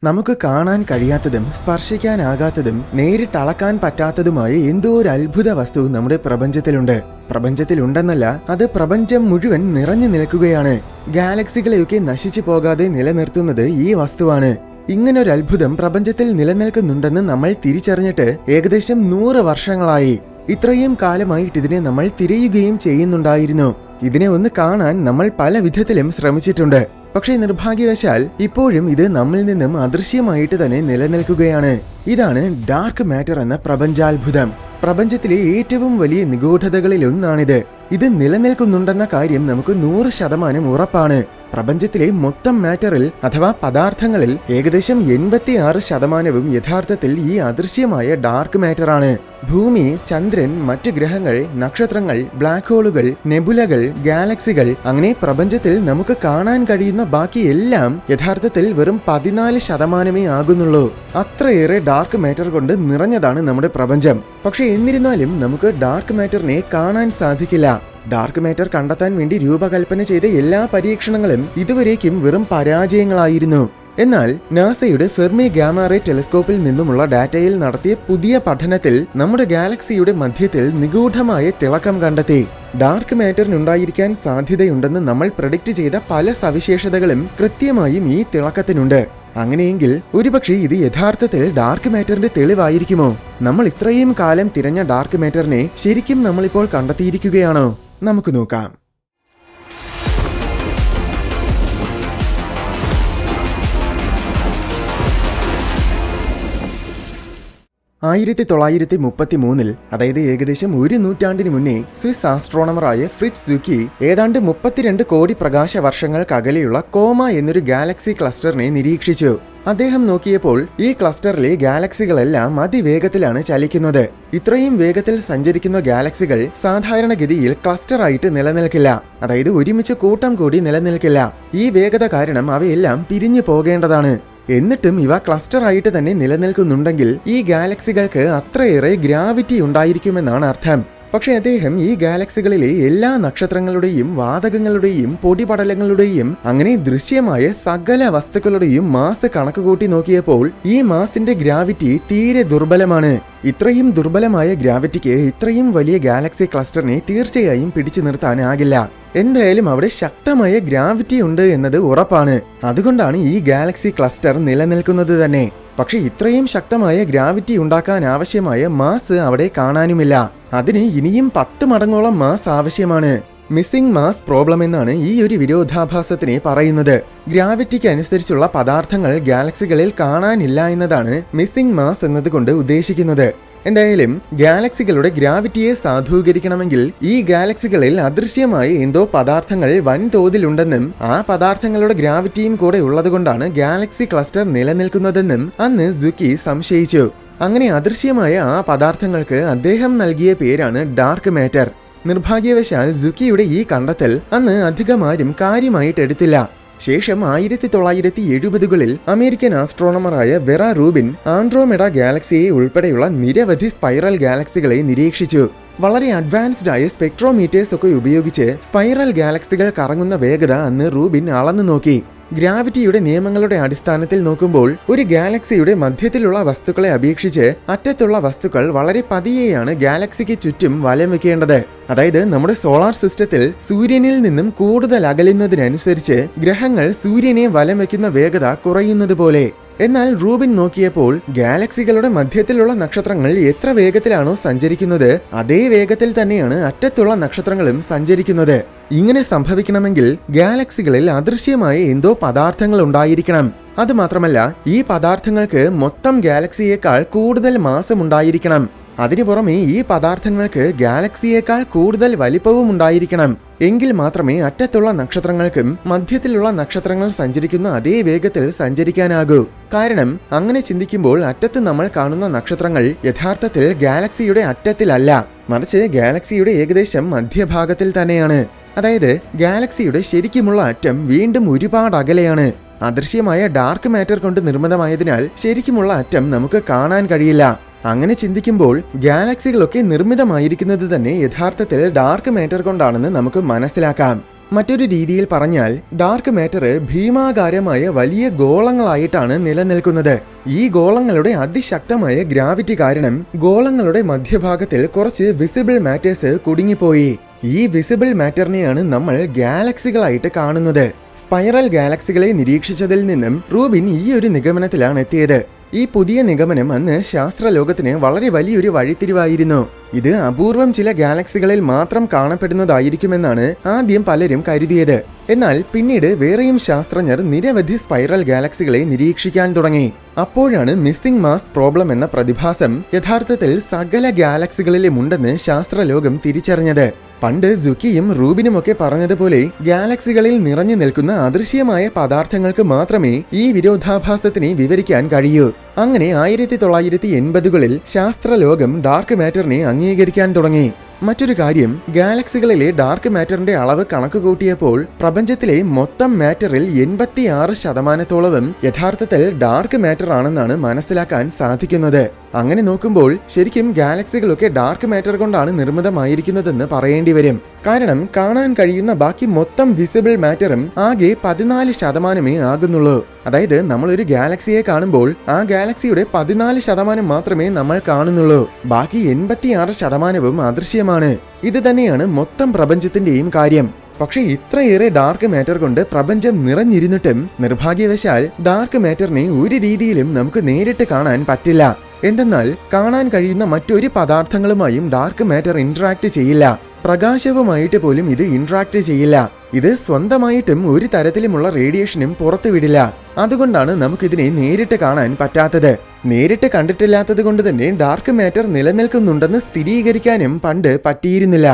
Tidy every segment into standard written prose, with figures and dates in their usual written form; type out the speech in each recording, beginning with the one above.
നമുക്ക് കാണാൻ കഴിയാത്തതും സ്പർശിക്കാനാകാത്തതും നേരിട്ടളക്കാൻ പറ്റാത്തതുമായ എന്തോ ഒരു അത്ഭുത വസ്തു നമ്മുടെ പ്രപഞ്ചത്തിലുണ്ട്. പ്രപഞ്ചത്തിലുണ്ടെന്നല്ല, അത് പ്രപഞ്ചം മുഴുവൻ നിറഞ്ഞു നിൽക്കുകയാണ്. ഗാലക്സികളെയൊക്കെ നശിച്ചു പോകാതെ നിലനിർത്തുന്നത് ഈ വസ്തുവാണ്. ഇങ്ങനൊരു അത്ഭുതം പ്രപഞ്ചത്തിൽ നിലനിൽക്കുന്നുണ്ടെന്ന് നമ്മൾ തിരിച്ചറിഞ്ഞിട്ട് ഏകദേശം 100 വർഷങ്ങളായി. ഇത്രയും കാലമായിട്ട് ഇതിനെ നമ്മൾ തിരയുകയും ചെയ്യുന്നുണ്ടായിരുന്നു. ഇതിനെ ഒന്ന് കാണാൻ നമ്മൾ പല വിധത്തിലും ശ്രമിച്ചിട്ടുണ്ട്. പക്ഷേ നിർഭാഗ്യവശാൽ ഇപ്പോഴും ഇത് നമ്മിൽ നിന്നും അദൃശ്യമായിട്ട് തന്നെ നിലനിൽക്കുകയാണ്. ഇതാണ് ഡാർക്ക് മാറ്റർ എന്ന പ്രപഞ്ചാത്ഭുതം. പ്രപഞ്ചത്തിലെ ഏറ്റവും വലിയ നിഗൂഢതകളിലൊന്നാണിത്. ഇത് നിലനിൽക്കുന്നുണ്ടെന്ന കാര്യം നമുക്ക് 100% ഉറപ്പാണ്. പ്രപഞ്ചത്തിലെ മൊത്തം മാറ്ററിൽ അഥവാ പദാർത്ഥങ്ങളിൽ ഏകദേശം 86% യഥാർത്ഥത്തിൽ ഈ അദൃശ്യമായ ഡാർക്ക് മാറ്ററാണ്. ഭൂമി, ചന്ദ്രൻ, മറ്റ് ഗ്രഹങ്ങൾ, നക്ഷത്രങ്ങൾ, ബ്ലാക്ക് ഹോളുകൾ, നെബുലകൾ, ഗാലക്സികൾ, അങ്ങനെ പ്രപഞ്ചത്തിൽ നമുക്ക് കാണാൻ കഴിയുന്ന ബാക്കി എല്ലാം യഥാർത്ഥത്തിൽ വെറും 14% ആകുന്നുള്ളൂ. അത്രയേറെ ഡാർക്ക് മാറ്റർ കൊണ്ട് നിറഞ്ഞതാണ് നമ്മുടെ പ്രപഞ്ചം. പക്ഷെ എന്നിരുന്നാലും നമുക്ക് ഡാർക്ക് മാറ്ററിനെ കാണാൻ സാധിക്കില്ല. ഡാർക്ക് മാറ്റർ കണ്ടെത്താൻ വേണ്ടി രൂപകൽപ്പന ചെയ്ത എല്ലാ പരീക്ഷണങ്ങളും ഇതുവരേക്കും വെറും പരാജയങ്ങളായിരുന്നു. എന്നാൽ നാസയുടെ ഫെർമി ഗാമ റേ ടെലിസ്കോപ്പിൽ നിന്നുമുള്ള ഡാറ്റയിൽ നടത്തിയ പുതിയ പഠനത്തിൽ നമ്മുടെ ഗാലക്സിയുടെ മധ്യത്തിൽ നിഗൂഢമായ തിളക്കം കണ്ടെത്തി. ഡാർക്ക് മാറ്ററിനുണ്ടായിരിക്കാൻ സാധ്യതയുണ്ടെന്ന് നമ്മൾ പ്രഡിക്റ്റ് ചെയ്ത പല സവിശേഷതകളും കൃത്യമായും ഈ തിളക്കത്തിനുണ്ട്. അങ്ങനെയെങ്കിൽ ഒരുപക്ഷെ ഇത് യഥാർത്ഥത്തിൽ ഡാർക്ക് മാറ്ററിന്റെ തെളിവായിരിക്കുമോ? നമ്മൾ ഇത്രയും കാലം തിരഞ്ഞ ഡാർക്ക് മാറ്ററിനെ ശരിക്കും നമ്മളിപ്പോൾ കണ്ടെത്തിയിരിക്കുകയാണോ? നമുക്ക് നോക്കാം. 1933 അതായത് ഏകദേശം 1 നൂറ്റാണ്ടിന് മുന്നേ സ്വിസ് ആസ്ട്രോണമറായ ഫ്രിറ്റ്സ് സുക്കി ഏതാണ്ട് 32 കോടി പ്രകാശ വർഷങ്ങൾക്കകലെയുള്ള കോമ എന്നൊരു ഗാലക്സി ക്ലസ്റ്ററിനെ നിരീക്ഷിച്ചു. അദ്ദേഹം നോക്കിയപ്പോൾ ഈ ക്ലസ്റ്ററിലെ ഗാലക്സികളെല്ലാം അതിവേഗത്തിലാണ് ചലിക്കുന്നത്. ഇത്രയും വേഗത്തിൽ സഞ്ചരിക്കുന്ന ഗാലക്സികൾ സാധാരണഗതിയിൽ ക്ലസ്റ്ററായിട്ട് നിലനിൽക്കില്ല. അതായത് ഒരുമിച്ച് കൂട്ടം കൂടി നിലനിൽക്കില്ല. ഈ വേഗത കാരണം അവയെല്ലാം പിരിഞ്ഞു പോകേണ്ടതാണ്. എന്നിട്ടും ഇവ ക്ലസ്റ്ററായിട്ട് തന്നെ നിലനിൽക്കുന്നുണ്ടെങ്കിൽ ഈ ഗാലക്സികൾക്ക് അത്രയേറെ ഗ്രാവിറ്റി ഉണ്ടായിരിക്കുമെന്നാണ് അർത്ഥം. പക്ഷെ അദ്ദേഹം ഈ ഗാലക്സികളിലെ എല്ലാ നക്ഷത്രങ്ങളുടെയും വാതകങ്ങളുടെയും പൊടിപടലങ്ങളുടെയും അങ്ങനെ ദൃശ്യമായ സകല വസ്തുക്കളുടെയും മാസ് കണക്കുകൂട്ടി നോക്കിയപ്പോൾ ഈ മാസിന്റെ ഗ്രാവിറ്റി തീരെ ദുർബലമാണ്. ഇത്രയും ദുർബലമായ ഗ്രാവിറ്റിക്ക് ഇത്രയും വലിയ ഗാലക്സി ക്ലസ്റ്ററിനെ തീർച്ചയായും പിടിച്ചു നിർത്താനാകില്ല. എന്തായാലും അവിടെ ശക്തമായ ഗ്രാവിറ്റി ഉണ്ട് എന്നത് ഉറപ്പാണ്. അതുകൊണ്ടാണ് ഈ ഗാലക്സി ക്ലസ്റ്റർ നിലനിൽക്കുന്നത് തന്നെ. പക്ഷെ ഇത്രയും ശക്തമായ ഗ്രാവിറ്റി ഉണ്ടാക്കാൻ ആവശ്യമായ മാസ് അവിടെ കാണാനുമില്ല. അതിന് ഇനിയും 10 മടങ്ങോളം മാസ് ആവശ്യമാണ്. മിസ്സിംഗ് മാസ് പ്രോബ്ലം എന്നാണ് ഈ ഒരു വിരോധാഭാസത്തിനെ പറയുന്നത്. ഗ്രാവിറ്റിക്ക് അനുസരിച്ചുള്ള പദാർത്ഥങ്ങൾ ഗാലക്സികളിൽ കാണാനില്ല എന്നതാണ് മിസ്സിംഗ് മാസ് എന്നതുകൊണ്ട് ഉദ്ദേശിക്കുന്നത്. എന്തായാലും ഗാലക്സികളുടെ ഗ്രാവിറ്റിയെ സാധൂകരിക്കണമെങ്കിൽ ഈ ഗാലക്സികളിൽ അദൃശ്യമായ എന്തോ പദാർത്ഥങ്ങൾ വൻതോതിലുണ്ടെന്നും ആ പദാർത്ഥങ്ങളുടെ ഗ്രാവിറ്റിയും കൂടെ ഉള്ളതുകൊണ്ടാണ് ഗാലക്സി ക്ലസ്റ്റർ നിലനിൽക്കുന്നതെന്നും അന്ന് സുക്കി സംശയിച്ചു. അങ്ങനെ അദൃശ്യമായ ആ പദാർത്ഥങ്ങൾക്ക് അദ്ദേഹം നൽകിയ പേരാണ് ഡാർക്ക് മാറ്റർ. നിർഭാഗ്യവശാൽ സുക്കിയുടെ ഈ കണ്ടെത്തൽ അന്ന് അധികമാരും കാര്യമായിട്ട് എടുത്തില്ല. ശേഷം 1970കളിൽ അമേരിക്കൻ ആസ്ട്രോണമറായ വെറ റൂബിൻ ആൻഡ്രോമെഡ ഗാലക്സിയെ ഉൾപ്പെടെയുള്ള നിരവധി സ്പൈറൽ ഗാലക്സികളെ നിരീക്ഷിച്ചു. വളരെ അഡ്വാൻസ്ഡ് ആയ സ്പെക്ട്രോമീറ്റേഴ്സ് ഒക്കെ ഉപയോഗിച്ച് സ്പൈറൽ ഗാലക്സികൾ കറങ്ങുന്ന വേഗത അന്ന് റൂബിൻ അളന്നു നോക്കി. ഗ്രാവിറ്റിയുടെ നിയമങ്ങളുടെ അടിസ്ഥാനത്തിൽ നോക്കുമ്പോൾ ഒരു ഗാലക്സിയുടെ മധ്യത്തിലുള്ള വസ്തുക്കളെ അപേക്ഷിച്ച് അറ്റത്തുള്ള വസ്തുക്കൾ വളരെ പതിയെയാണ് ഗാലക്സിക്ക് ചുറ്റും വലം വെക്കേണ്ടത്. അതായത് നമ്മുടെ സോളാർ സിസ്റ്റത്തിൽ സൂര്യനിൽ നിന്നും കൂടുതൽ അകലുന്നതിനനുസരിച്ച് ഗ്രഹങ്ങൾ സൂര്യനെ വലം വെക്കുന്ന വേഗത കുറയുന്നത് പോലെ. എന്നാൽ റൂബിൻ നോക്കിയപ്പോൾ ഗാലക്സികളുടെ മധ്യത്തിലുള്ള നക്ഷത്രങ്ങൾ എത്ര വേഗത്തിലാണോ സഞ്ചരിക്കുന്നത് അതേ വേഗത്തിൽ തന്നെയാണ് അറ്റത്തുള്ള നക്ഷത്രങ്ങളും സഞ്ചരിക്കുന്നത്. ഇങ്ങനെ സംഭവിക്കണമെങ്കിൽ ഗാലക്സികളിൽ അദൃശ്യമായ എന്തോ പദാർത്ഥങ്ങൾ ഉണ്ടായിരിക്കണം. അതുമാത്രമല്ല, ഈ പദാർത്ഥങ്ങൾക്ക് മൊത്തം ഗാലക്സിയേക്കാൾ കൂടുതൽ മാസം ഉണ്ടായിരിക്കണം. അതിനു പുറമെ ഈ പദാർത്ഥങ്ങൾക്ക് ഗാലക്സിയേക്കാൾ കൂടുതൽ വലിപ്പവും ഉണ്ടായിരിക്കണം. എങ്കിൽ മാത്രമേ അറ്റത്തുള്ള നക്ഷത്രങ്ങൾക്കും മധ്യത്തിലുള്ള നക്ഷത്രങ്ങൾ സഞ്ചരിക്കുന്ന അതേ വേഗത്തിൽ സഞ്ചരിക്കാനാകൂ. കാരണം അങ്ങനെ ചിന്തിക്കുമ്പോൾ അറ്റത്ത് നമ്മൾ കാണുന്ന നക്ഷത്രങ്ങൾ യഥാർത്ഥത്തിൽ ഗാലക്സിയുടെ അറ്റത്തിലല്ല, മറിച്ച് ഗാലക്സിയുടെ ഏകദേശം മധ്യഭാഗത്തിൽ തന്നെയാണ്. അതായത് ഗാലക്സിയുടെ ശരിക്കുമുള്ള അറ്റം വീണ്ടും ഒരുപാട് അകലെയാണ്. അദൃശ്യമായ ഡാർക്ക് മാറ്റർ കൊണ്ട് നിർമ്മിതമായതിനാൽ ശരിക്കുമുള്ള അറ്റം നമുക്ക് കാണാൻ കഴിയില്ല. അങ്ങനെ ചിന്തിക്കുമ്പോൾ ഗാലക്സികളൊക്കെ നിർമ്മിതമായിരിക്കുന്നത് തന്നെ യഥാർത്ഥത്തിൽ ഡാർക്ക് മാറ്റർ കൊണ്ടാണെന്ന് നമുക്ക് മനസ്സിലാക്കാം. മറ്റൊരു രീതിയിൽ പറഞ്ഞാൽ ഡാർക്ക് മാറ്റർ ഭീമാകാരമായ വലിയ ഗോളങ്ങളായിട്ടാണ് നിലനിൽക്കുന്നത്. ഈ ഗോളങ്ങളുടെ അതിശക്തമായ ഗ്രാവിറ്റി കാരണം ഗോളങ്ങളുടെ മധ്യഭാഗത്തിൽ കുറച്ച് വിസിബിൾ മാറ്റേഴ്സ് കുടുങ്ങിപ്പോയി. ഈ വിസിബിൾ മാറ്ററിനെയാണ് നമ്മൾ ഗാലക്സികളായിട്ട് കാണുന്നത്. സ്പൈറൽ ഗാലക്സികളെ നിരീക്ഷിച്ചതിൽ നിന്നും റൂബിൻ ഈ ഒരു നിഗമനത്തിലാണ് എത്തിയത്. ഈ പുതിയ നിഗമനം അന്ന് ശാസ്ത്രലോകത്തിന് വളരെ വലിയൊരു വഴിത്തിരിവായിരുന്നു. ഇത് അപൂർവം ചില ഗാലക്സികളിൽ മാത്രം കാണപ്പെടുന്നതായിരിക്കുമെന്നാണ് ആദ്യം പലരും കരുതിയത്. എന്നാൽ പിന്നീട് വേറെയും ശാസ്ത്രജ്ഞർ നിരവധി സ്പൈറൽ ഗാലക്സികളെ നിരീക്ഷിക്കാൻ തുടങ്ങി. അപ്പോഴാണ് മിസ്സിംഗ് മാസ് പ്രോബ്ലം എന്ന പ്രതിഭാസം യഥാർത്ഥത്തിൽ സകല ഗാലക്സികളിലും ഉണ്ടെന്ന് ശാസ്ത്രലോകം തിരിച്ചറിഞ്ഞത്. പണ്ട് സുക്കിയും റൂബിനുമൊക്കെ പറഞ്ഞതുപോലെ ഗാലക്സികളിൽ നിറഞ്ഞു നിൽക്കുന്ന അദൃശ്യമായ പദാർത്ഥങ്ങൾക്ക് മാത്രമേ ഈ വിരോധാഭാസത്തിനെ വിവരിക്കാൻ കഴിയൂ. അങ്ങനെ 1980കളിൽ ശാസ്ത്രലോകം ഡാർക്ക് മാറ്ററിനെ അംഗീകരിക്കാൻ തുടങ്ങി. മറ്റൊരു കാര്യം, ഗാലക്സികളിലെ ഡാർക്ക് മാറ്ററിന്റെ അളവ് കണക്കുകൂട്ടിയപ്പോൾ പ്രപഞ്ചത്തിലെ മൊത്തം മാറ്ററിൽ 86% യഥാർത്ഥത്തിൽ ഡാർക്ക് മാറ്റർ ആണെന്നാണ് മനസ്സിലാക്കാൻ സാധിക്കുന്നത്. അങ്ങനെ നോക്കുമ്പോൾ ശരിക്കും ഗാലക്സികളൊക്കെ ഡാർക്ക് മാറ്റർ കൊണ്ടാണ് നിർമ്മിതമായിരിക്കുന്നതെന്ന് പറയേണ്ടി വരും. കാരണം കാണാൻ കഴിയുന്ന ബാക്കി മൊത്തം വിസിബിൾ മാറ്ററും ആകെ 14% ആകുന്നുള്ളൂ. അതായത് നമ്മളൊരു ഗാലക്സിയെ കാണുമ്പോൾ ആ ഗാലക്സിയുടെ 14% മാത്രമേ നമ്മൾ കാണുന്നുള്ളൂ. ബാക്കി 86% അദൃശ്യമാണ്. ഇത് തന്നെയാണ് മൊത്തം പ്രപഞ്ചത്തിന്റെയും കാര്യം. പക്ഷെ ഇത്രയേറെ ഡാർക്ക് മാറ്റർ കൊണ്ട് പ്രപഞ്ചം നിറഞ്ഞിരുന്നിട്ടും നിർഭാഗ്യവശാൽ ഡാർക്ക് മാറ്ററിനെ ഒരു രീതിയിലും നമുക്ക് നേരിട്ട് കാണാൻ പറ്റില്ല. എന്തെന്നാൽ കാണാൻ കഴിയുന്ന മറ്റൊരു പദാർത്ഥങ്ങളുമായും ഡാർക്ക് മാറ്റർ ഇന്ററാക്ട് ചെയ്യില്ല. പ്രകാശവുമായിട്ട് പോലും ഇത് ഇന്ററാക്ട് ചെയ്യില്ല. ഇത് സ്വന്തമായിട്ടും ഒരു തരത്തിലുമുള്ള റേഡിയേഷനും പുറത്തുവിടില്ല. അതുകൊണ്ടാണ് നമുക്കിതിനെ നേരിട്ട് കാണാൻ പറ്റാത്തത്. നേരിട്ട് കണ്ടിട്ടില്ലാത്തത് കൊണ്ട് തന്നെ ഡാർക്ക് മാറ്റർ നിലനിൽക്കുന്നുണ്ടെന്ന് സ്ഥിരീകരിക്കാനും പണ്ട് പറ്റിയിരുന്നില്ല.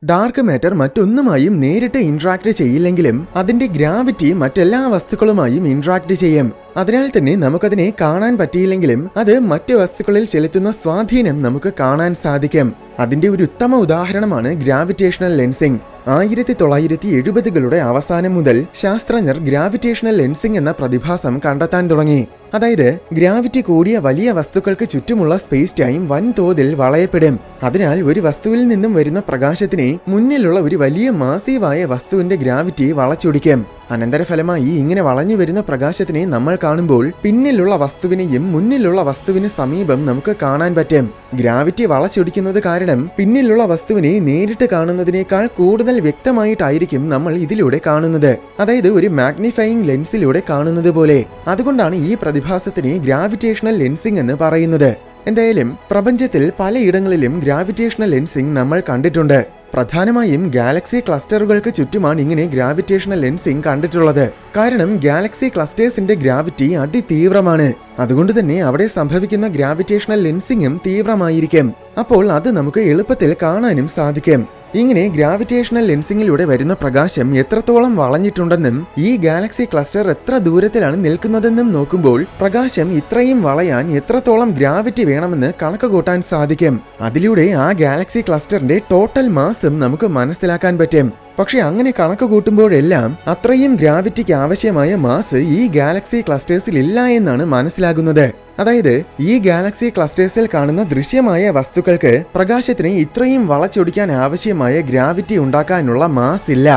ഡാർക്ക് മാറ്റർ മറ്റൊന്നുമായും നേരിട്ട് ഇന്ററാക്ട് ചെയ്യില്ലെങ്കിലും അതിന്റെ ഗ്രാവിറ്റി മറ്റെല്ലാ വസ്തുക്കളുമായും ഇന്ററാക്ട് ചെയ്യും. അതിനാൽ തന്നെ നമുക്കതിനെ കാണാൻ പറ്റിയില്ലെങ്കിലും അത് മറ്റ് വസ്തുക്കളിൽ ചെലുത്തുന്ന സ്വാധീനം നമുക്ക് കാണാൻ സാധിക്കും. അതിന്റെ ഒരു ഉത്തമ ഉദാഹരണമാണ് ഗ്രാവിറ്റേഷണൽ ലെൻസിംഗ്. 1970കളുടെ അവസാനം മുതൽ ശാസ്ത്രജ്ഞർ ഗ്രാവിറ്റേഷണൽ ലെൻസിംഗ് എന്ന പ്രതിഭാസം കണ്ടെത്താൻ തുടങ്ങി. അതായത് ഗ്രാവിറ്റി കൂടിയ വലിയ വസ്തുക്കൾക്ക് ചുറ്റുമുള്ള സ്പേസ് ടൈം വൻതോതിൽ വളയപ്പെടും. അതിനാൽ ഒരു വസ്തുവിൽ നിന്നും വരുന്ന പ്രകാശത്തിനെ മുന്നിലുള്ള ഒരു വലിയ മാസീവായ വസ്തുവിന്റെ ഗ്രാവിറ്റി വളച്ചൊടിക്കും. അനന്തരഫലമായി ഇങ്ങനെ വളഞ്ഞു വരുന്ന പ്രകാശത്തിനെ നമ്മൾ കാണുമ്പോൾ പിന്നിലുള്ള വസ്തുവിനെയും മുന്നിലുള്ള വസ്തുവിന് സമീപം നമുക്ക് കാണാൻ പറ്റും. ഗ്രാവിറ്റി വളച്ചൊടിക്കുന്നത് കാരണം പിന്നിലുള്ള വസ്തുവിനെ നേരിട്ട് കാണുന്നതിനേക്കാൾ കൂടുതൽ വ്യക്തമായിട്ടായിരിക്കും നമ്മൾ ഇതിലൂടെ കാണുന്നത്. അതായത് ഒരു മാഗ്നിഫയിങ് ലെൻസിലൂടെ കാണുന്നത് പോലെ. അതുകൊണ്ടാണ് ഈ പ്രതിഭാസത്തിനെ ഗ്രാവിറ്റേഷണൽ ലെൻസിംഗ് എന്ന് പറയുന്നത്. എന്തായാലും പ്രപഞ്ചത്തിൽ പലയിടങ്ങളിലും ഗ്രാവിറ്റേഷണൽ ലെൻസിംഗ് നമ്മൾ കണ്ടിട്ടുണ്ട്. പ്രധാനമായും ഗാലക്സി ക്ലസ്റ്ററുകൾക്ക് ചുറ്റുമാണ് ഇങ്ങനെ ഗ്രാവിറ്റേഷണൽ ലെൻസിംഗ് കണ്ടിട്ടുള്ളത്. കാരണം ഗാലക്സി ക്ലസ്റ്റേഴ്സിന്റെ ഗ്രാവിറ്റി അതിതീവ്രമാണ്. അതുകൊണ്ട് തന്നെ അവിടെ സംഭവിക്കുന്ന ഗ്രാവിറ്റേഷണൽ ലെൻസിംഗും തീവ്രമായിരിക്കും. അപ്പോൾ അത് നമുക്ക് എളുപ്പത്തിൽ കാണാനും സാധിക്കും. ഇങ്ങനെ ഗ്രാവിറ്റേഷണൽ ലെൻസിംഗിലൂടെ വരുന്ന പ്രകാശം എത്രത്തോളം വളഞ്ഞിട്ടുണ്ടെന്നും ഈ ഗാലക്സി ക്ലസ്റ്റർ എത്ര ദൂരത്തിലാണ് നിൽക്കുന്നതെന്നും നോക്കുമ്പോൾ പ്രകാശം ഇത്രയും വളയാൻ എത്രത്തോളം ഗ്രാവിറ്റി വേണമെന്ന് കണക്ക് കൂട്ടാൻ സാധിക്കും. അതിലൂടെ ആ ഗാലക്സി ക്ലസ്റ്ററിന്റെ ടോട്ടൽ മാസും നമുക്ക് മനസ്സിലാക്കാൻ പറ്റും. പക്ഷെ അങ്ങനെ കണക്ക് കൂട്ടുമ്പോഴെല്ലാം അത്രയും ഗ്രാവിറ്റിക്ക് ആവശ്യമായ മാസ് ഈ ഗാലക്സി ക്ലസ്റ്റേഴ്സിൽ ഇല്ല എന്നാണ് മനസ്സിലാകുന്നത്. അതായത് ഈ ഗാലക്സി ക്ലസ്റ്റേഴ്സിൽ കാണുന്ന ദൃശ്യമായ വസ്തുക്കൾക്ക് പ്രകാശത്തിനെ ഇത്രയും വളച്ചൊടിക്കാൻ ആവശ്യമായ ഗ്രാവിറ്റി ഉണ്ടാക്കാനുള്ള മാസ് ഇല്ല.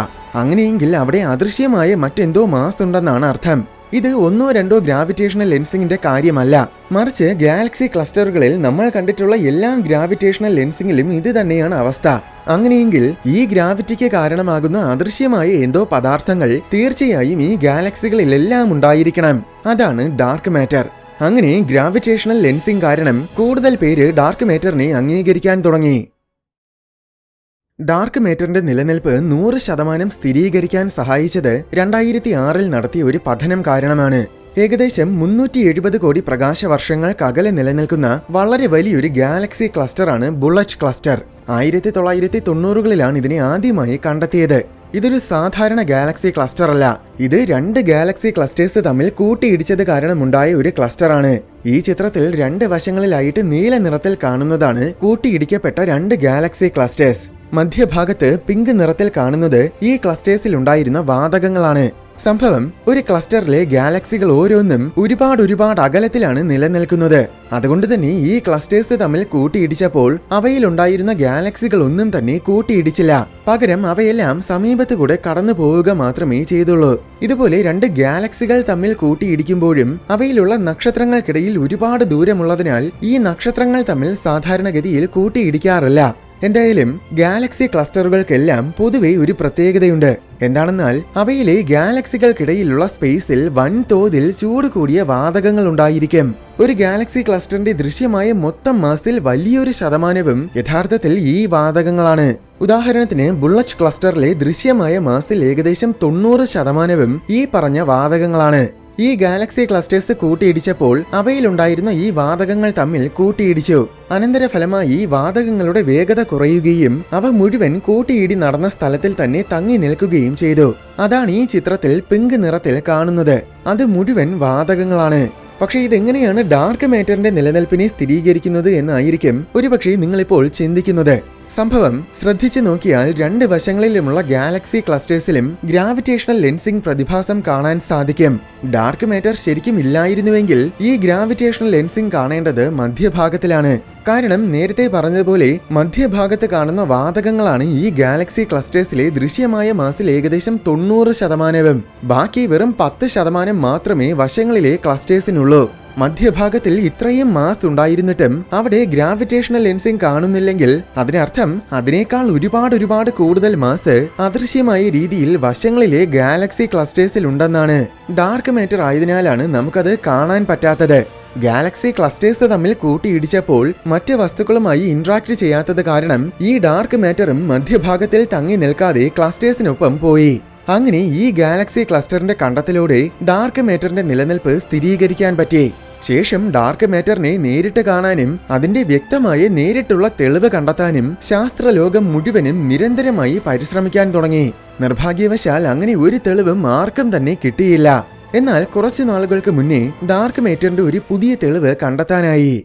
അങ്ങനെയെങ്കിൽ അവിടെ അദൃശ്യമായ മറ്റെന്തോ മാസ് ഉണ്ടെന്നാണ് അർത്ഥം. ഇത് ഒന്നോ രണ്ടോ ഗ്രാവിറ്റേഷണൽ ലെൻസിംഗിന്റെ കാര്യമല്ല, മറിച്ച് ഗാലക്സി ക്ലസ്റ്ററുകളിൽ നമ്മൾ കണ്ടിട്ടുള്ള എല്ലാ ഗ്രാവിറ്റേഷണൽ ലെൻസിംഗിലും ഇത് തന്നെയാണ് അവസ്ഥ. അങ്ങനെയെങ്കിൽ ഈ ഗ്രാവിറ്റിക്ക് കാരണമാകുന്ന അദൃശ്യമായ എന്തോ പദാർത്ഥങ്ങൾ തീർച്ചയായും ഈ ഗാലക്സികളിലെല്ലാം ഉണ്ടായിരിക്കണം. അതാണ് ഡാർക്ക് മാറ്റർ. അങ്ങനെ ഗ്രാവിറ്റേഷണൽ ലെൻസിംഗ് കാരണം കൂടുതൽ പേര് ഡാർക്ക് മാറ്ററിനെ അംഗീകരിക്കാൻ തുടങ്ങി. ഡാർക്ക് മാറ്ററിന്റെ നിലനിൽപ്പ് 100% സ്ഥിരീകരിക്കാൻ സഹായിച്ചത് 2006 നടത്തിയ ഒരു പഠനം കാരണമാണ്. ഏകദേശം 370 കോടി പ്രകാശവർഷങ്ങൾക്കകലെ നിലനിൽക്കുന്ന വളരെ വലിയൊരു ഗാലക്സി ക്ലസ്റ്ററാണ് ബുള്ളറ്റ് ക്ലസ്റ്റർ. 1990കളിലാണ് ഇതിനെ ആദ്യമായി കണ്ടെത്തിയത്. ഇതൊരു സാധാരണ ഗാലക്സി ക്ലസ്റ്റർ അല്ല. ഇത് 2 ഗാലക്സി ക്ലസ്റ്റേഴ്സ് തമ്മിൽ കൂട്ടിയിടിച്ചത് കാരണമുണ്ടായ ഒരു ക്ലസ്റ്ററാണ്. ഈ ചിത്രത്തിൽ 2 വശങ്ങളിലായിട്ട് നീല നിറത്തിൽ കാണുന്നതാണ് കൂട്ടിയിടിക്കപ്പെട്ട 2 ഗാലക്സി ക്ലസ്റ്റേഴ്സ്. മധ്യഭാഗത്ത് പിങ്ക് നിറത്തിൽ കാണുന്നത് ഈ ക്ലസ്റ്റേഴ്സിൽ ഉണ്ടായിരുന്ന വാതകങ്ങളാണ്. സംഭവം ഒരു ക്ലസ്റ്ററിലെ ഗാലക്സികൾ ഓരോന്നും ഒരുപാട് അകലത്തിലാണ് നിലനിൽക്കുന്നത്. അതുകൊണ്ട് തന്നെ ഈ ക്ലസ്റ്റേഴ്സ് തമ്മിൽ കൂട്ടിയിടിച്ചപ്പോൾ അവയിലുണ്ടായിരുന്ന ഗാലക്സികൾ ഒന്നും തന്നെ കൂട്ടിയിടിച്ചില്ല. പകരം അവയെല്ലാം സമീപത്ത് കൂടെ കടന്നു പോവുക മാത്രമേ ചെയ്തുള്ളൂ. ഇതുപോലെ രണ്ട് ഗാലക്സികൾ തമ്മിൽ കൂട്ടിയിടിക്കുമ്പോഴും അവയിലുള്ള നക്ഷത്രങ്ങൾക്കിടയിൽ ഒരുപാട് ദൂരമുള്ളതിനാൽ ഈ നക്ഷത്രങ്ങൾ തമ്മിൽ സാധാരണഗതിയിൽ കൂട്ടിയിടിക്കാറില്ല. എന്തായാലും ഗാലക്സി ക്ലസ്റ്ററുകൾക്കെല്ലാം പൊതുവെ ഒരു പ്രത്യേകതയുണ്ട്. എന്താണെന്നാൽ അവയിലെ ഗാലക്സികൾക്കിടയിലുള്ള സ്പേസിൽ വൻതോതിൽ ചൂട് കൂടിയ വാതകങ്ങൾ ഉണ്ടായിരിക്കും. ഒരു ഗാലക്സി ക്ലസ്റ്ററിന്റെ ദൃശ്യമായ മൊത്തം മാസിൽ വലിയൊരു ശതമാനവും യഥാർത്ഥത്തിൽ ഈ വാതകങ്ങളാണ്. ഉദാഹരണത്തിന് ബുള്ളറ്റ് ക്ലസ്റ്ററിലെ ദൃശ്യമായ മാസിൽ ഏകദേശം 90% ഈ പറഞ്ഞ വാതകങ്ങളാണ്. ഈ ഗാലക്സി ക്ലസ്റ്റേഴ്സ് കൂട്ടിയിടിച്ചപ്പോൾ അവയിലുണ്ടായിരുന്ന ഈ വാതകങ്ങൾ തമ്മിൽ കൂട്ടിയിടിച്ചു. അനന്തരഫലമായി ഈ വാതകങ്ങളുടെ വേഗത കുറയുകയും അവ മുഴുവൻ കൂട്ടിയിടി നടന്ന സ്ഥലത്തിൽ തന്നെ തങ്ങി നിൽക്കുകയും ചെയ്തു. അതാണ് ഈ ചിത്രത്തിൽ പിങ്ക് നിറത്തിൽ കാണുന്നത്. അത് മുഴുവൻ വാതകങ്ങളാണ്. പക്ഷേ ഇതെങ്ങനെയാണ് ഡാർക്ക് മാറ്ററിന്റെ നിലനിൽപ്പിനെ സ്ഥിരീകരിക്കുന്നത് എന്നായിരിക്കും ഒരുപക്ഷെ നിങ്ങളിപ്പോൾ ചിന്തിക്കുന്നത്. സംഭവം ശ്രദ്ധിച്ചു നോക്കിയാൽ രണ്ട് വശങ്ങളിലുമുള്ള ഗാലക്സി ക്ലസ്റ്റേഴ്സിലും ഗ്രാവിറ്റേഷണൽ ലെൻസിംഗ് പ്രതിഭാസം കാണാൻ സാധിക്കും. ഡാർക്ക് മാറ്റർ ശരിക്കും ഇല്ലായിരുന്നുവെങ്കിൽ ഈ ഗ്രാവിറ്റേഷണൽ ലെൻസിംഗ് കാണേണ്ടത് മധ്യഭാഗത്തിലാണ്. കാരണം നേരത്തെ പറഞ്ഞതുപോലെ മധ്യഭാഗത്ത് കാണുന്ന വാതകങ്ങളാണ് ഈ ഗാലക്സി ക്ലസ്റ്റേഴ്സിലെ ദൃശ്യമായ മാസിൽ ഏകദേശം 90%. ബാക്കി വെറും 10% മാത്രമേ വശങ്ങളിലെ ക്ലസ്റ്റേഴ്സിനുള്ളൂ. മധ്യഭാഗത്തിൽ ഇത്രയും മാസ് ഉണ്ടായിരുന്നിട്ടും അവിടെ ഗ്രാവിറ്റേഷണൽ ലെൻസിംഗ് കാണുന്നില്ലെങ്കിൽ അതിനർത്ഥം അതിനേക്കാൾ ഒരുപാട് കൂടുതൽ മാസ് അദൃശ്യമായ രീതിയിൽ വശങ്ങളിലെ ഗാലക്സി ക്ലസ്റ്റേഴ്സിൽ ഉണ്ടെന്നാണ്. ഡാർക്ക് മാറ്റർ ആയതിനാലാണ് നമുക്കത് കാണാൻ പറ്റാത്തത്. ഗാലക്സി ക്ലസ്റ്റേഴ്സ് തമ്മിൽ കൂട്ടിയിടിച്ചപ്പോൾ മറ്റ് വസ്തുക്കളുമായി ഇന്ററാക്ട് ചെയ്യാത്തത് കാരണം ഈ ഡാർക്ക് മാറ്ററും മധ്യഭാഗത്തിൽ തങ്ങി നിൽക്കാതെ ക്ലസ്റ്റേഴ്സിനൊപ്പം പോയി. അങ്ങനെ ഈ ഗാലക്സി ക്ലസ്റ്ററിന്റെ കണ്ടെത്തലോടെ ഡാർക്ക് മാറ്ററിന്റെ നിലനിൽപ്പ് സ്ഥിരീകരിക്കാൻ പറ്റി. ശേഷം ഡാർക്ക് മാറ്ററിനെ നേരിട്ട് കാണാനും അതിന്റെ വ്യക്തമായ നേരിട്ടുള്ള തെളിവ് കണ്ടെത്താനും ശാസ്ത്രലോകം മുഴുവനും നിരന്തരമായി പരിശ്രമിക്കാൻ തുടങ്ങി. നിർഭാഗ്യവശാൽ അങ്ങനെ ഒരു തെളിവും ആർക്കും തന്നെ കിട്ടിയില്ല. എന്നാൽ കുറച്ചു നാളുകൾക്ക് മുന്നേ ഡാർക്ക് മാറ്ററിന്റെ ഒരു പുതിയ തെളിവ് കണ്ടെത്താനായി.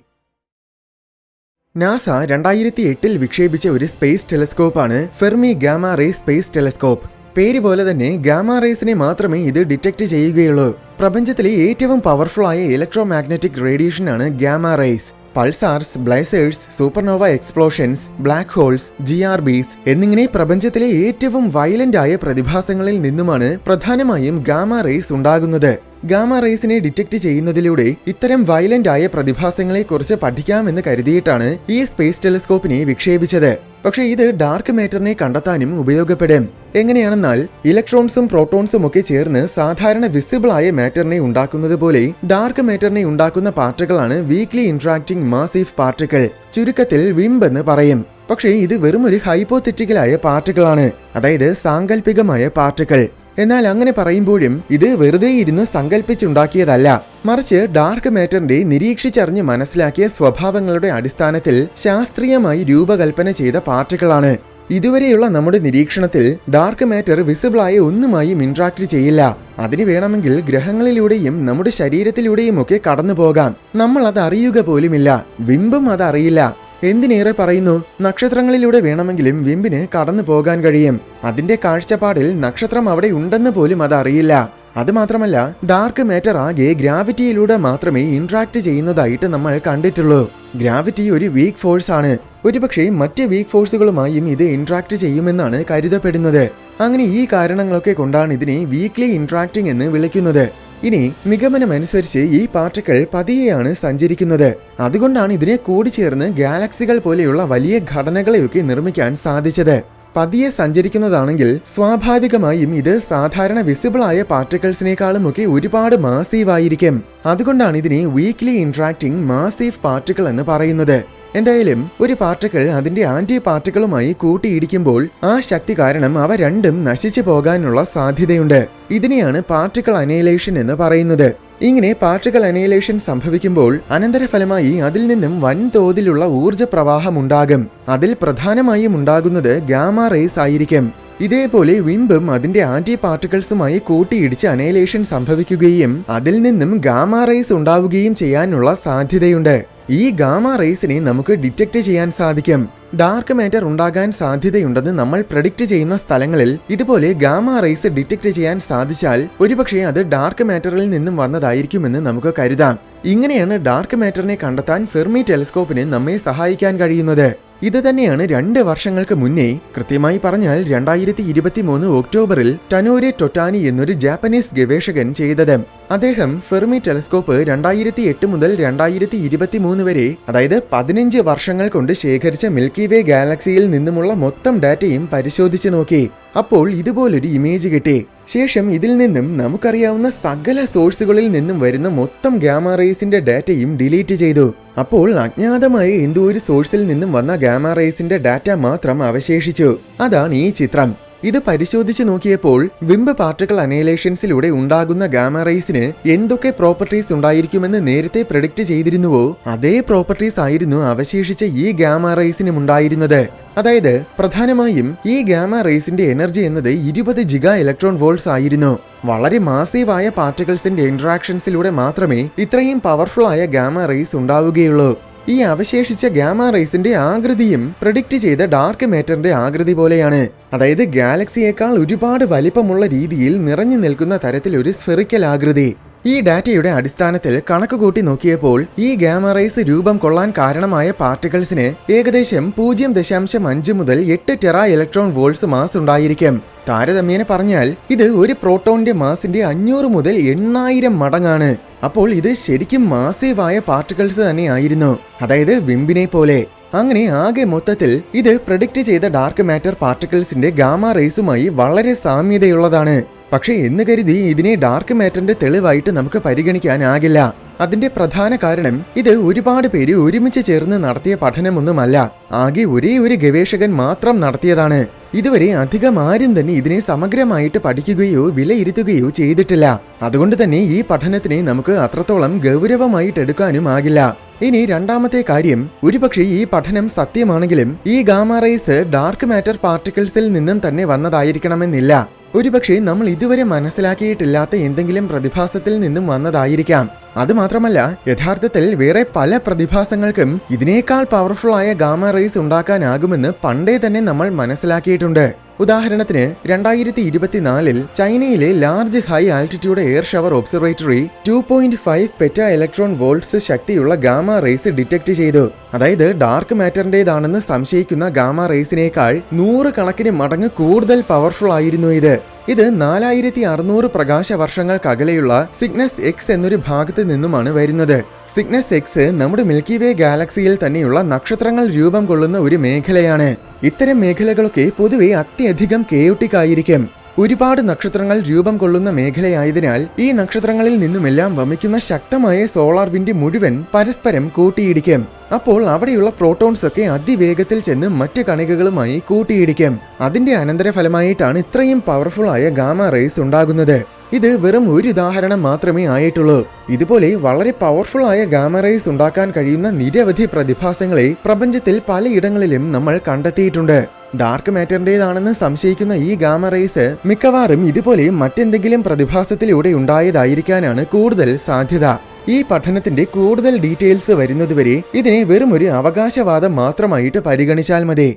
നാസ 2008 വിക്ഷേപിച്ച ഒരു സ്പേസ് ടെലിസ്കോപ്പാണ് Fermi gamma ray space telescope. പേര് പോലെ തന്നെ ഗാമ റേസിനെ മാത്രമേ ഇത് ഡിറ്റക്ട് ചെയ്യുകയുള്ളൂ. പ്രപഞ്ചത്തിലെ ഏറ്റവും പവർഫുൾ ആയ ഇലക്ട്രോ മാഗ്നറ്റിക് റേഡിയേഷനാണ് gamma rays. Pulsars, blazars, supernova explosions, black holes, GRBs എന്നിങ്ങനെ പ്രപഞ്ചത്തിലെ ഏറ്റവും വയലന്റ് ആയ പ്രതിഭാസങ്ങളിൽ നിന്നുമാണ് പ്രധാനമായും ഗാമ റേസ് ഉണ്ടാകുന്നത്. ഗാമ റേസിനെ ഡിറ്റക്ട് ചെയ്യുന്നതിലൂടെ ഇത്തരം വയലന്റ് ആയ പ്രതിഭാസങ്ങളെ കുറിച്ച് പഠിക്കാമെന്ന് കരുതിയിട്ടാണ് ഈ സ്പേസ് ടെലിസ്കോപ്പിനെ വിക്ഷേപിച്ചത്. പക്ഷേ ഇത് ഡാർക്ക് മാറ്ററിനെ കണ്ടെത്താനും ഉപയോഗപ്പെടും. എങ്ങനെയാണെന്നാൽ ഇലക്ട്രോൺസും പ്രോട്ടോൺസും ഒക്കെ ചേർന്ന് സാധാരണ വിസിബിൾ ആയ മാറ്ററിനെ ഉണ്ടാക്കുന്നത് പോലെ ഡാർക്ക് മാറ്ററിനെ ഉണ്ടാക്കുന്ന പാർട്ടിക്കിളാണ് വീക്ക്ലി ഇന്ററാക്ടിംഗ് മാസീവ് പാർട്ടിക്കിൾ. ചുരുക്കത്തിൽ വിംബ് എന്ന് പറയും. പക്ഷേ ഇത് വെറും ഒരു ഹൈപ്പോതെറ്റിക്കലായ പാർട്ടിക്കിളാണ്, അതായത് സാങ്കല്പികമായ പാർട്ടിക്കിൾ. എന്നാൽ അങ്ങനെ പറയുമ്പോഴും ഇത് വെറുതെ ഇരുന്ന് സങ്കല്പിച്ചുണ്ടാക്കിയതല്ല, മറിച്ച് ഡാർക്ക് മാറ്ററിന്റെ നിരീക്ഷിച്ചറിഞ്ഞ് മനസ്സിലാക്കിയ സ്വഭാവങ്ങളുടെ അടിസ്ഥാനത്തിൽ ശാസ്ത്രീയമായി രൂപകൽപ്പന ചെയ്ത പാർട്ടിക്കിളാണ്. ഇതുവരെയുള്ള നമ്മുടെ നിരീക്ഷണത്തിൽ ഡാർക്ക് മാറ്റർ വിസിബിളായ ഒന്നുമായും ഇന്ററാക്ട് ചെയ്യില്ല. അതിന് വേണമെങ്കിൽ ഗ്രഹങ്ങളിലൂടെയും നമ്മുടെ ശരീരത്തിലൂടെയും ഒക്കെ കടന്നു പോകാം. നമ്മൾ അത് അറിയുക പോലുമില്ല. വിംബും അത് അറിയില്ല. എന്തിനേറെ പറയുന്നു, നക്ഷത്രങ്ങളിലൂടെ വേണമെങ്കിലും വിംബിന് കടന്നു പോകാൻ കഴിയും. അതിന്റെ കാഴ്ചപ്പാടിൽ നക്ഷത്രം അവിടെ ഉണ്ടെന്ന് പോലും അത് അറിയില്ല. അതുമാത്രമല്ല, ഡാർക്ക് മാറ്റർ ആകെ ഗ്രാവിറ്റിയിലൂടെ മാത്രമേ ഇന്ററാക്ട് ചെയ്യുന്നതായിട്ട് നമ്മൾ കണ്ടിട്ടുള്ളൂ. ഗ്രാവിറ്റി ഒരു വീക്ക് ഫോഴ്സ് ആണ്. ഒരുപക്ഷെ മറ്റ് വീക്ക് ഫോഴ്സുകളുമായും ഇത് ഇന്ററാക്ട് ചെയ്യുമെന്നാണ് കരുതപ്പെടുന്നത്. അങ്ങനെ ഈ കാരണങ്ങളൊക്കെ കൊണ്ടാണ് ഇതിനെ വീക്ക്ലി ഇന്ററാക്ടിംഗ് എന്ന് വിളിക്കുന്നത്. ഇനി നിഗമനമനുസരിച്ച് ഈ പാർട്ടിക്കിൾ പതിയെയാണ് സഞ്ചരിക്കുന്നത്. അതുകൊണ്ടാണ് ഇതിനെ കൂടിച്ചേർന്ന് ഗാലക്സികൾ പോലെയുള്ള വലിയ ഘടനകളെയൊക്കെ നിർമ്മിക്കാൻ സാധിച്ചത്. പതിയെ സഞ്ചരിക്കുന്നതാണെങ്കിൽ സ്വാഭാവികമായും ഇത് സാധാരണ വിസിബിൾ ആയ പാർട്ടിക്കിൾസിനേക്കാളും ഒക്കെ ഒരുപാട് മാസീവായിരിക്കും. അതുകൊണ്ടാണ് ഇതിനെ വീക്ക്ലി ഇന്ററാക്ടിംഗ് മാസീവ് പാർട്ടിക്കിൾ എന്ന് പറയുന്നത്. എന്തായാലും ഒരു പാർട്ടിക്കിൾ അതിന്റെ ആന്റി പാർട്ടിക്കിളുമായി കൂട്ടിയിടിക്കുമ്പോൾ ആ ശക്തി കാരണം അവ രണ്ടും നശിച്ചു പോകാനുള്ള സാധ്യതയുണ്ട്. ഇതിനെയാണ് പാർട്ടിക്കിൾ അനൈലേഷൻ എന്ന് പറയുന്നത്. ഇങ്ങനെ പാർട്ടിക്കിൾ അനൈലേഷൻ സംഭവിക്കുമ്പോൾ അനന്തരഫലമായി അതിൽ നിന്നും വൻതോതിലുള്ള ഊർജ്ജ പ്രവാഹം ഉണ്ടാകും. അതിൽ പ്രധാനമായും ഉണ്ടാകുന്നത് ഗാമ റേസ് ആയിരിക്കും. ഇതേപോലെ വിംബും അതിന്റെ ആന്റി പാർട്ടിക്കിൾസുമായി കൂട്ടിയിടിച്ച് അനൈലേഷൻ സംഭവിക്കുകയും അതിൽ നിന്നും ഗാമ റേസ് ഉണ്ടാവുകയും ചെയ്യാനുള്ള സാധ്യതയുണ്ട്. ഈ ഗാമ റേസിനെ നമുക്ക് ഡിറ്റക്ട് ചെയ്യാൻ സാധിക്കും. ഡാർക്ക് മാറ്റർ ഉണ്ടാകാൻ സാധ്യതയുണ്ടെന്ന് നമ്മൾ പ്രെഡിക്റ്റ് ചെയ്യുന്ന സ്ഥലങ്ങളിൽ ഇതുപോലെ ഗാമ റേസ് ഡിറ്റക്ട് ചെയ്യാൻ സാധിച്ചാൽ ഒരുപക്ഷെ അത് ഡാർക്ക് മാറ്ററിൽ നിന്നും വന്നതായിരിക്കുമെന്ന് നമുക്ക് കരുതാം. ഇങ്ങനെയാണ് ഡാർക്ക് മാറ്ററിനെ കണ്ടെത്താൻ ഫെർമി ടെലിസ്കോപ്പിന് നമ്മെ സഹായിക്കാൻ കഴിയുന്നത്. ഇത് തന്നെയാണ് 2 വർഷങ്ങൾക്ക് മുന്നേ, കൃത്യമായി പറഞ്ഞാൽ 2023 ഒക്ടോബറിൽ ടനോരെ ടൊട്ടാനി എന്നൊരു ജാപ്പനീസ് ഗവേഷകൻ ചെയ്തത്. അദ്ദേഹം ഫെർമി ടെലിസ്കോപ്പ് 2008 മുതൽ 2023 വരെ, അതായത് 15 വർഷങ്ങൾ കൊണ്ട് ശേഖരിച്ച മിൽക്കി വേ ഗാലക്സിയിൽ നിന്നുമുള്ള മൊത്തം ഡാറ്റയും പരിശോധിച്ചു നോക്കി. അപ്പോൾ ഇതുപോലൊരു ഇമേജ് കിട്ടി. ശേഷം ഇതിൽ നിന്നും നമുക്കറിയാവുന്ന സകല സോഴ്സുകളിൽ നിന്നും വരുന്ന മൊത്തം ഗാമ റേസിന്റെ ഡാറ്റയും ഡിലീറ്റ് ചെയ്തു. അപ്പോൾ അജ്ഞാതമായ എന്തോ ഒരു സോഴ്സിൽ നിന്നും വന്ന ഗാമ റേസിന്റെ ഡാറ്റ മാത്രം അവശേഷിച്ചു. അതാണ് ഈ ചിത്രം. ഇത് പരിശോധിച്ച് നോക്കിയപ്പോൾ വിംബ് പാർട്ടിക്കിൾ അനൈലേഷൻസിലൂടെ ഉണ്ടാകുന്ന ഗാമ റേസിന് എന്തൊക്കെ പ്രോപ്പർട്ടീസ് ഉണ്ടായിരിക്കുമെന്ന് നേരത്തെ പ്രെഡിക്റ്റ് ചെയ്തിരുന്നുവോ അതേ പ്രോപ്പർട്ടീസ് ആയിരുന്നു അവശേഷിച്ച ഈ ഗാമ റേസിനും ഉണ്ടായിരുന്നത്. അതായത് പ്രധാനമായും ഈ ഗാമ റേസിന്റെ എനർജി എന്നത് 20 ജിഗാ ഇലക്ട്രോൺ വോൾട്ട്സ് ആയിരുന്നു. വളരെ മാസീവായ പാർട്ടിക്കിൾസിന്റെ ഇന്ററാക്ഷൻസിലൂടെ മാത്രമേ ഇത്രയും പവർഫുൾ ആയ ഗാമ റേസ് ഉണ്ടാവുകയുള്ളൂ. ഈ അവശേഷിച്ച ഗാമ റേസിന്റെ ആകൃതിയും പ്രെഡിക്റ്റ് ചെയ്ത ഡാർക്ക് മാറ്ററിന്റെ ആകൃതി പോലെയാണ്. അതായത് ഗാലക്സിയേക്കാൾ ഒരുപാട് വലിപ്പമുള്ള രീതിയിൽ നിറഞ്ഞു നിൽക്കുന്ന തരത്തിലൊരു സ്ഫെറിക്കൽ ആകൃതി. ഈ ഡാറ്റയുടെ അടിസ്ഥാനത്തിൽ കണക്കുകൂട്ടി നോക്കിയപ്പോൾ ഈ ഗാമ റേസ് രൂപം കൊള്ളാൻ കാരണമായ പാർട്ടിക്കിൾസിന് ഏകദേശം 0.5 മുതൽ 8 ടെറാ ഇലക്ട്രോൺ വോൾട്ട്സ് മാസ് ഉണ്ടായിരിക്കും. താരതമ്യേന പറഞ്ഞാൽ ഇത് ഒരു പ്രോട്ടോണിന്റെ മാസിന്റെ 500 മുതൽ 8000 മടങ്ങാണ്. അപ്പോൾ ഇത് ശരിക്കും മാസീവായ പാർട്ടിക്കിൾസ് തന്നെ ആയിരുന്നു, അതായത് വിംബിനെ പോലെ. അങ്ങനെ ആകെ മൊത്തത്തിൽ ഇത് പ്രെഡിക്റ്റ് ചെയ്ത ഡാർക്ക് മാറ്റർ പാർട്ടിക്കിൾസിന്റെ ഗാമ റേസുമായി വളരെ സാമ്യതയുള്ളതാണ്. പക്ഷേ എന്ന് കരുതി ഇതിനെ ഡാർക്ക് മാറ്ററിന്റെ തെളിവായിട്ട് നമുക്ക് പരിഗണിക്കാനാകില്ല. അതിന്റെ പ്രധാന കാരണം ഇത് ഒരുപാട് പേര് ഒരുമിച്ച് ചേർന്ന് നടത്തിയ പഠനമൊന്നുമല്ല. ആകെ ഒരേ ഒരു ഗവേഷകൻ മാത്രം നടത്തിയതാണ്. ഇതുവരെ അധികം ആരും തന്നെ ഇതിനെ സമഗ്രമായിട്ട് പഠിക്കുകയോ വിലയിരുത്തുകയോ ചെയ്തിട്ടില്ല. അതുകൊണ്ട് തന്നെ ഈ പഠനത്തിനെ നമുക്ക് അത്രത്തോളം ഗൗരവമായിട്ട് എടുക്കാനും ആകില്ല. ഇനി രണ്ടാമത്തെ കാര്യം, ഒരുപക്ഷെ ഈ പഠനം സത്യമാണെങ്കിലും ഈ ഗാമ റേസ് ഡാർക്ക് മാറ്റർ പാർട്ടിക്കിൾസിൽ നിന്നും തന്നെ വന്നതായിരിക്കണമെന്നില്ല. ഒരുപക്ഷെ നമ്മൾ ഇതുവരെ മനസ്സിലാക്കിയിട്ടില്ലാത്ത എന്തെങ്കിലും പ്രതിഭാസത്തിൽ നിന്നും വന്നതായിരിക്കാം. അതുമാത്രമല്ല, യഥാർത്ഥത്തിൽ വേറെ പല പ്രതിഭാസങ്ങൾക്കും ഇതിനേക്കാൾ പവർഫുൾ ആയ ഗാമ റേസ് ഉണ്ടാക്കാനാകുമെന്ന് പണ്ടേ തന്നെ നമ്മൾ മനസ്സിലാക്കിയിട്ടുണ്ട്. ഉദാഹരണത്തിന് 2024 ചൈനയിലെ large high altitude air shower observatory 2.5 peta electron volts ശക്തിയുള്ള ഗാമ റേസ് ഡിറ്റക്ട് ചെയ്തു. അതായത് ഡാർക്ക് മാറ്ററിന്റേതാണെന്ന് സംശയിക്കുന്ന ഗാമ റേസിനേക്കാൾ 100 കണക്കിന് മടങ്ങ് കൂടുതൽ പവർഫുൾ ആയിരുന്നു ഇത്. ഇത് 4600 പ്രകാശ വർഷങ്ങൾക്കകലെയുള്ള സിഗ്നസ് എക്സ് എന്നൊരു ഭാഗത്ത് നിന്നുമാണ് വരുന്നത്. സിഗ്നസ് എക്സ് നമ്മുടെ മിൽക്കി വേ ഗാലക്സിയിൽ തന്നെയുള്ള നക്ഷത്രങ്ങൾ രൂപം കൊള്ളുന്ന ഒരു മേഖലയാണ്. ഇത്തരം മേഖലകളൊക്കെ പൊതുവെ അത്യധികം കെയോട്ടിക് ആയിരിക്കും. ഒരുപാട് നക്ഷത്രങ്ങൾ രൂപം കൊള്ളുന്ന മേഖലയായതിനാൽ ഈ നക്ഷത്രങ്ങളിൽ നിന്നുമെല്ലാം വമിക്കുന്ന ശക്തമായ സോളാർ വിൻഡ് മുഴുവൻ പരസ്പരം കൂട്ടിയിടിക്കും. അപ്പോൾ അവിടെയുള്ള പ്രോട്ടോൺസ് ഒക്കെ അതിവേഗത്തിൽ ചെന്ന് മറ്റ് കണികകളുമായി കൂട്ടിയിടിക്കും. അതിന്റെ അനന്തരഫലമായിട്ടാണ് ഇത്രയും പവർഫുൾ ആയ ഗാമ റേസ് ഉണ്ടാകുന്നത്. ഇത് വെറും ഒരു ഉദാഹരണം മാത്രമേ ആയിട്ടുള്ളൂ. ഇതുപോലെ വളരെ പവർഫുൾ ആയ ഗാമ റേസ് ഉണ്ടാക്കാൻ കഴിയുന്ന നിരവധി പ്രതിഭാസങ്ങളെ പ്രപഞ്ചത്തിൽ പലയിടങ്ങളിലും നമ്മൾ കണ്ടെത്തിയിട്ടുണ്ട്. ഡാർക്ക് മാറ്ററിന്റേതാണെന്ന് സംശയിക്കുന്ന ഈ ഗാമ റേസ് മിക്കവാറും ഇതുപോലെ മറ്റെന്തെങ്കിലും പ്രതിഭാസത്തിലൂടെ ഉണ്ടായതായിരിക്കാനാണ് കൂടുതൽ സാധ്യത. ഈ പഠനത്തിന്റെ കൂടുതൽ ഡീറ്റെയിൽസ് വരുന്നതുവരെ ഇതിനെ വെറും ഒരു അവകാശവാദം മാത്രമായിട്ട് പരിഗണിച്ചാൽ മതി.